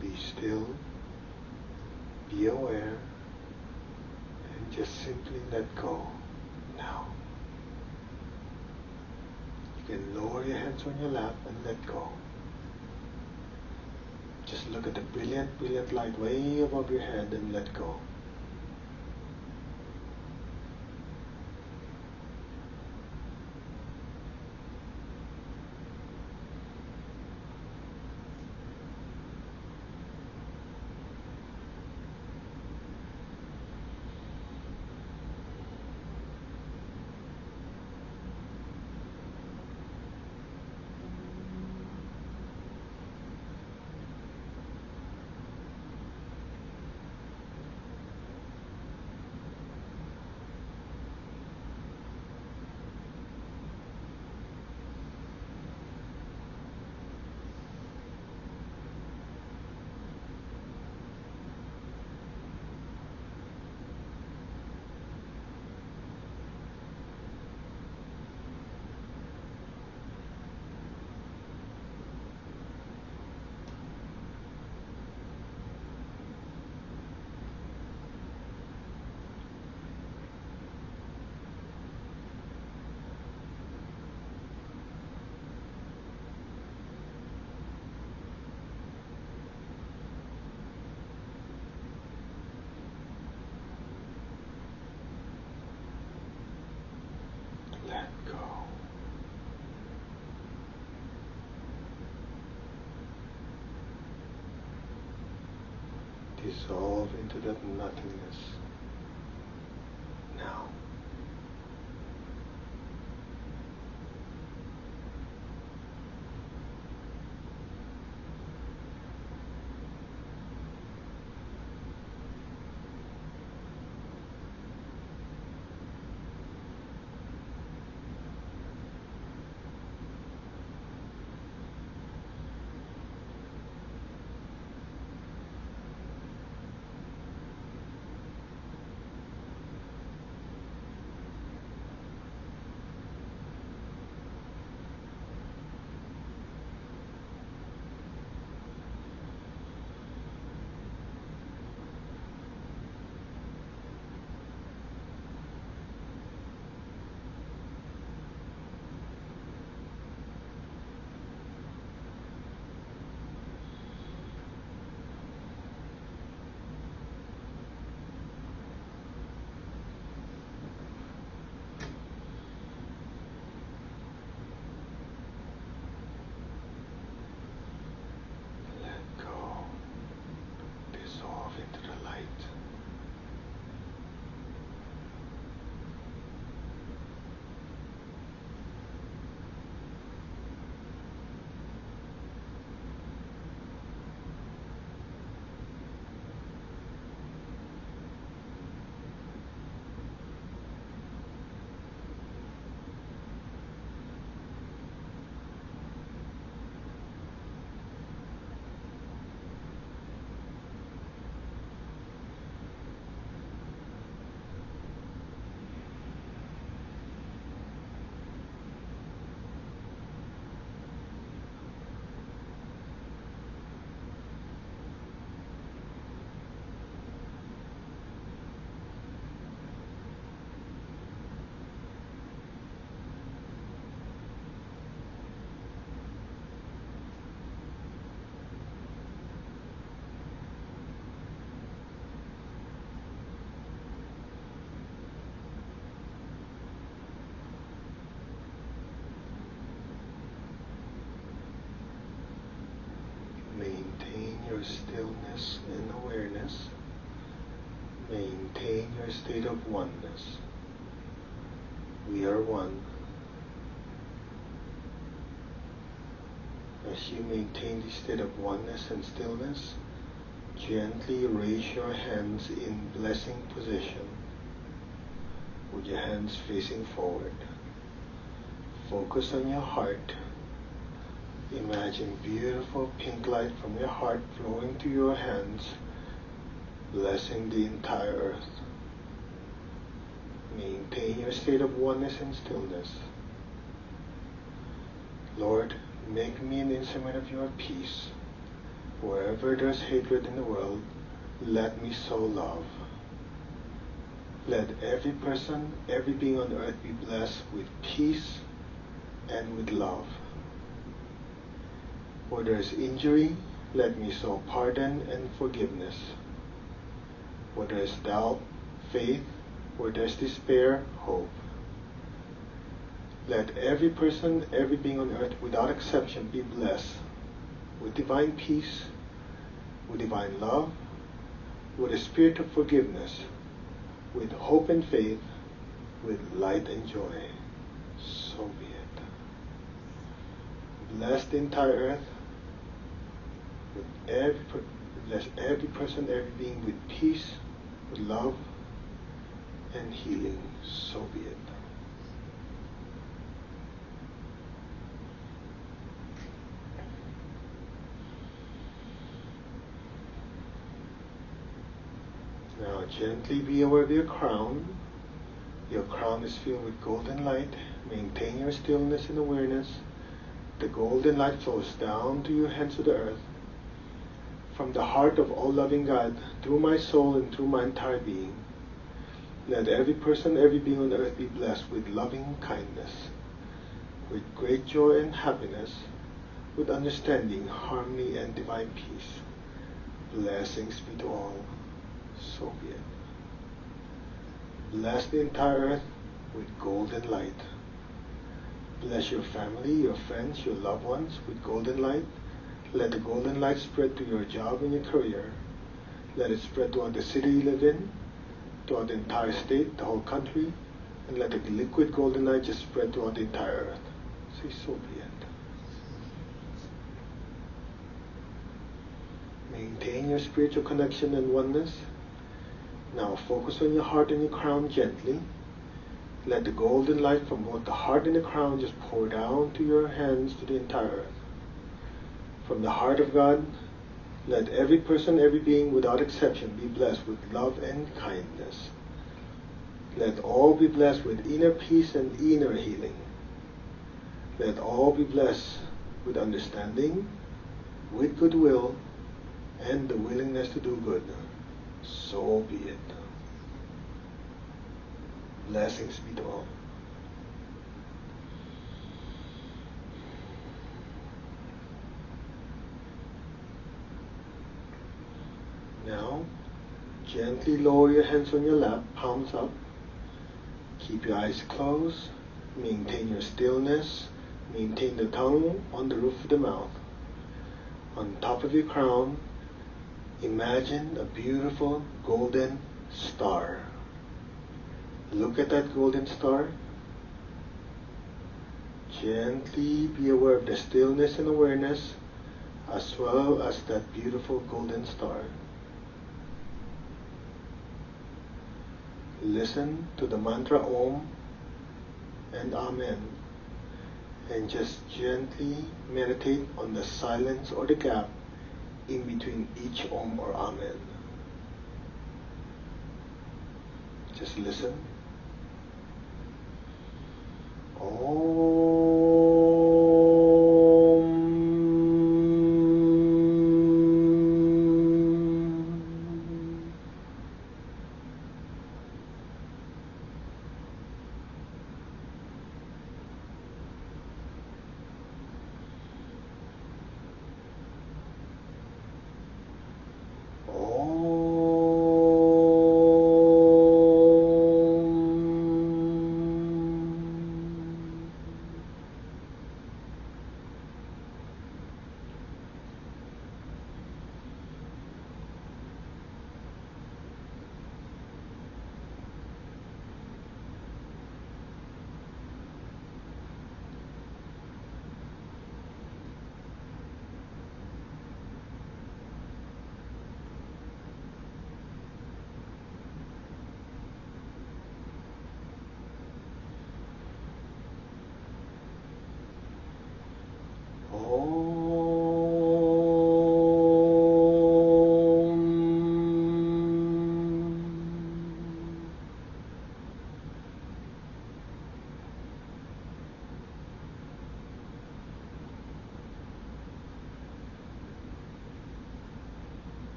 Be still, be aware, and just simply let go now. You can lower your hands on your lap and let go. Just look at the brilliant, brilliant light way above your head and let go. dissolve into that nothingness now. Maintain your stillness and awareness. Maintain your state of oneness. We are one. As you maintain the state of oneness and stillness, gently raise your hands in blessing position with your hands facing forward. Focus on your heart. Imagine beautiful pink light from your heart flowing to your hands, blessing the entire earth. Maintain your state of oneness and stillness. Lord, make me an instrument of your peace. Wherever there's hatred in the world, let me sow love. Let every person, every being on earth be blessed with peace and with love. Where there is injury, let me sow pardon and forgiveness. Where there is doubt, faith. Where there is despair, hope. Let every person, every being on earth, without exception, be blessed with divine peace, with divine love, with a spirit of forgiveness, with hope and faith, with light and joy. So be it. Bless the entire earth. Bless every person, every being with peace, with love, and healing. So be it. Now gently be aware of your crown. Your crown is filled with golden light. Maintain your stillness and awareness. The golden light flows down to your hands to the earth. From the heart of all-loving God, through my soul and through my entire being, let every person, every being on earth be blessed with loving kindness, with great joy and happiness, with understanding, harmony, and divine peace. Blessings be to all. So be it. Bless the entire earth with golden light. Bless your family, your friends, your loved ones with golden light. Let the golden light spread to your job and your career, Let it spread throughout the city you live in, throughout the entire state, the whole country, and let the liquid golden light just spread throughout the entire earth. Say, so be it. Maintain your spiritual connection and oneness. Now focus on your heart and your crown gently. Let the golden light from both the heart and the crown just pour down to your hands to the entire earth. From the heart of God, let every person, every being without exception be blessed with love and kindness. Let all be blessed with inner peace and inner healing. Let all be blessed with understanding, with goodwill, and the willingness to do good. So be it. Blessings be to all. Now, gently lower your hands on your lap, palms up. Keep your eyes closed. Maintain your stillness. Maintain the tongue on the roof of the mouth. On top of your crown, imagine a beautiful golden star. Look at that golden star. Gently be aware of the stillness and awareness as well as that beautiful golden star. Listen to the mantra Om and Amen, and just gently meditate on the silence or the gap in between each Om or Amen. Just listen.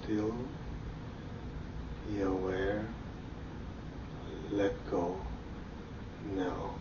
Still be aware, let go now.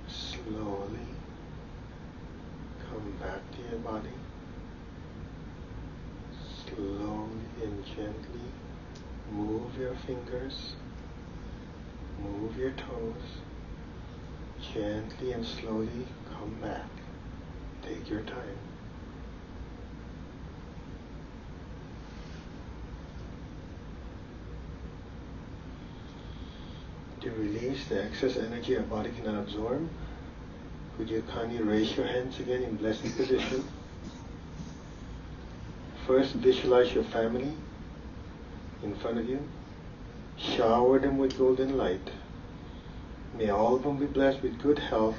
Slowly come back to your body. Slowly and gently move your fingers, move your toes. Gently and slowly come back. Take your time. To release the excess energy our body cannot absorb, could you kindly raise your hands again in blessing position? First, visualize your family in front of you. Shower them with golden light. May all of them be blessed with good health,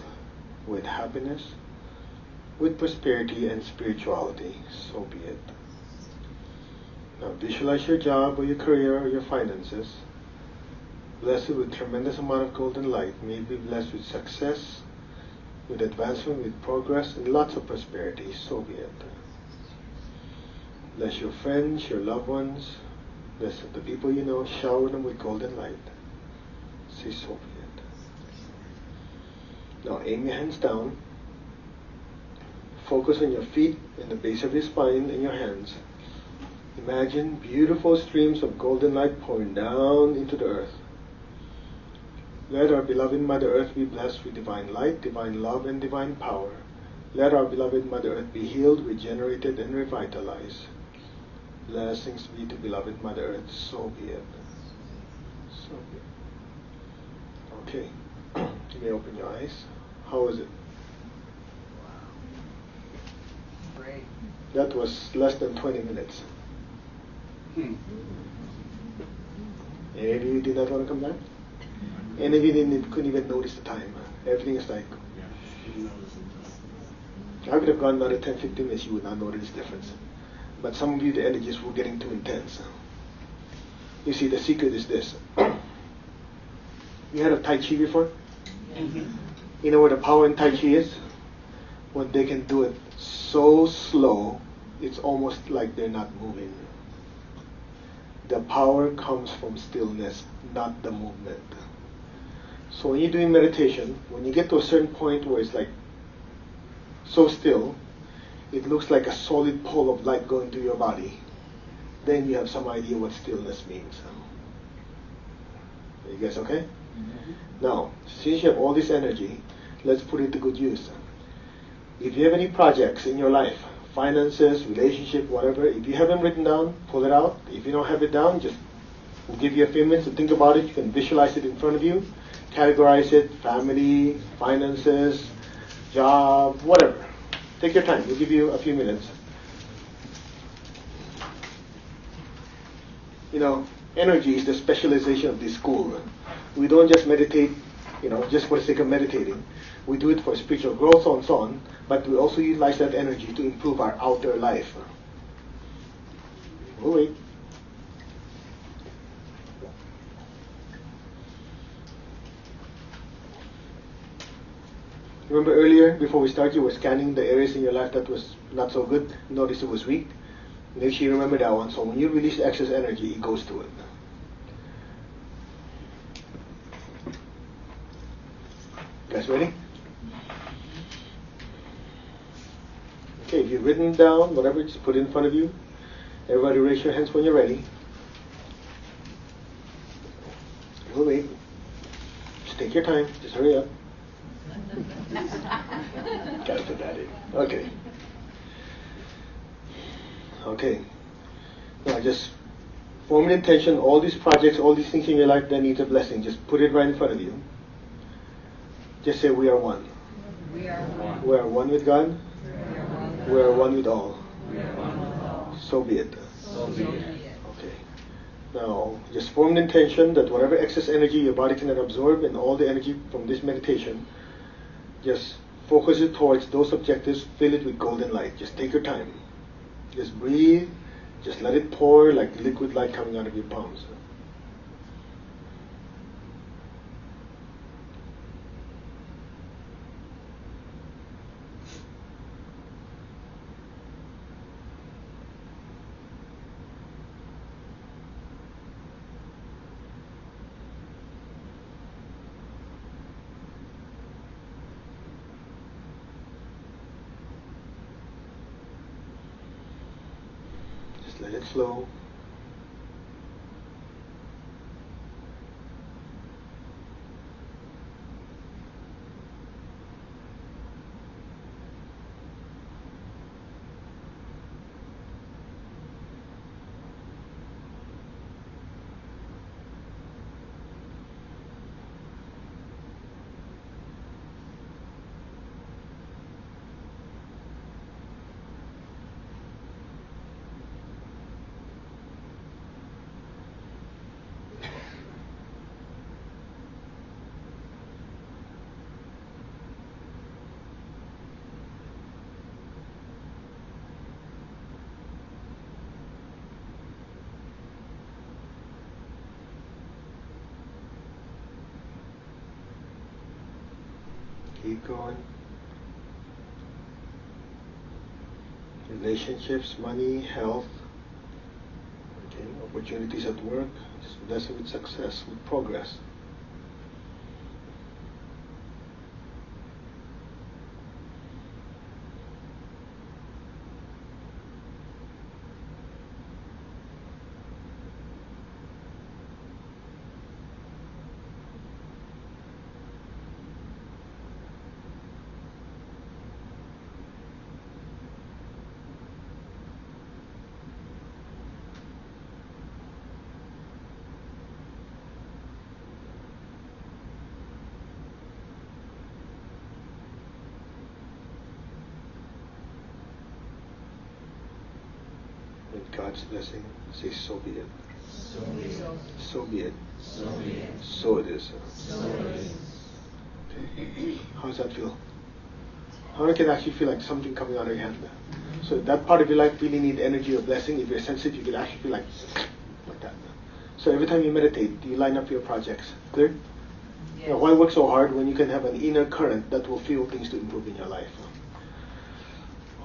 with happiness, with prosperity and spirituality. So be it. Now visualize your job or your career or your finances. Bless it with tremendous amount of golden light. May it be blessed with success, with advancement, with progress, and lots of prosperity. So be it. Bless your friends, your loved ones, bless the people you know. Shower them with golden light. Say so be it. Now aim your hands down. Focus on your feet and the base of your spine and your hands. Imagine beautiful streams of golden light pouring down into the earth. Let our beloved Mother Earth be blessed with divine light, divine love, and divine power. Let our beloved Mother Earth be healed, regenerated, and revitalized. Blessings be to beloved Mother Earth. So be it. So be it. Okay. You may open your eyes. How was it? Great. That was less than 20 minutes. Any of you did not want to come back? Any of you couldn't even notice the time. Everything is like... I could have gone another 10-15 minutes, you would not notice the difference. But some of you, the energies were getting too intense. You see, the secret is this. You heard of Tai Chi before? You know where the power in Tai Chi is? When they can do it so slow, it's almost like they're not moving. The power comes from stillness, not the movement. So when you're doing meditation, when you get to a certain point where it's like so still, it looks like a solid pole of light going through your body, then you have some idea what stillness means. Are you guys okay? Now, since you have all this energy, let's put it to good use. If you have any projects in your life, finances, relationship, whatever, if you have them written down, pull it out. If you don't have it down, just we'll give you a few minutes to think about it. You can visualize it in front of you, categorize it, family, finances, job, whatever. Take your time. We'll give you a few minutes. You know, energy is the specialization of this school. We don't just meditate, just for the sake of meditating. We do it for spiritual growth, so on and so on, but we also utilize that energy to improve our outer life. Oh, wait. Remember earlier, before we start, you were scanning the areas in your life that was not so good. Notice it was weak. Make sure you remember that one. So when you release the excess energy, it goes to it. Guys ready? Okay, if you've written down whatever, just put it in front of you. Everybody raise your hands when you're ready. We'll wait. Just take your time. Just hurry up. Gotta put that in. Okay. Okay. Now just form an intention. All these projects, all these things in your life that needs a blessing, just put it right in front of you. Just say, we are one. We are one. We are one with God. We are one with all. We are one with all. So be it. So be it. Okay. Now, just form an intention that whatever excess energy your body cannot absorb and all the energy from this meditation, just focus it towards those objectives, fill it with golden light. Just take your time. Just breathe. Just let it pour like liquid light coming out of your palms. Let it flow. Keep going. Relationships, money, health, okay, opportunities at work, just bless it with success, with progress. With God's blessing, say, so be it. So be it. So be it. So be it. So it is. So it is. Okay. How does that feel? How you can actually feel like something coming out of your hand? So that part of your life really need energy or blessing. If you're sensitive, you can actually feel like that. So every time you meditate, you line up your projects. Clear? Yes. Now, why work so hard when you can have an inner current that will fuel things to improve in your life?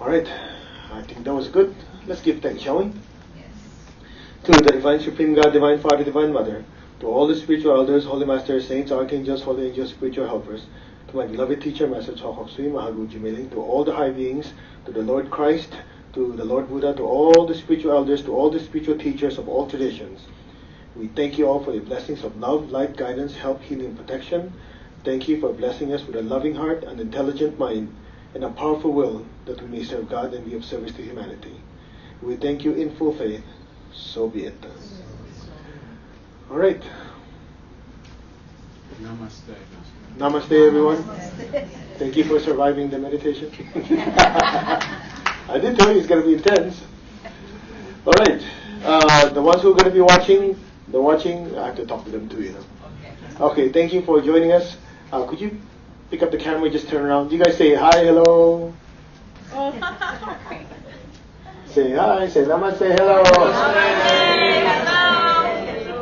All right. I think that was good. Let's give thanks, shall we? Yes. To the Divine Supreme God, Divine Father, Divine Mother, to all the spiritual elders, holy masters, saints, archangels, holy angels, spiritual helpers, to my beloved teacher, Master Chokhop Sui, Mahagu Jimeling, to all the high beings, to the Lord Christ, to the Lord Buddha, to all the spiritual elders, to all the spiritual teachers of all traditions. We thank you all for the blessings of love, light, guidance, help, healing, protection. Thank you for blessing us with a loving heart, an intelligent mind, and a powerful will that we may serve God and be of service to humanity. We thank you in full faith. So be it. All right. Namaste. Namaste, everyone. Thank you for surviving the meditation. I did tell you it's going to be intense. All right. The ones who are going to be watching, I have to talk to them too, you know. Okay, thank you for joining us. Could you pick up the camera, just turn around? You guys say hi, hello. Say hi, say namaste, hello.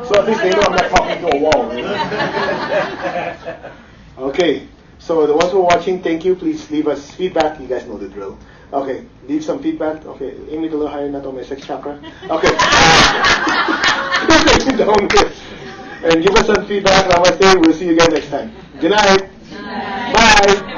So at least they know I'm not talking to a wall. You know? Okay, so the ones who are watching, thank you. Please leave us feedback. You guys know the drill. Okay, leave some feedback. Okay, aim it a little higher, not on my sex chakra. Okay. Down here. And give us some feedback. Namaste. We'll see you again next time. Good night. Bye.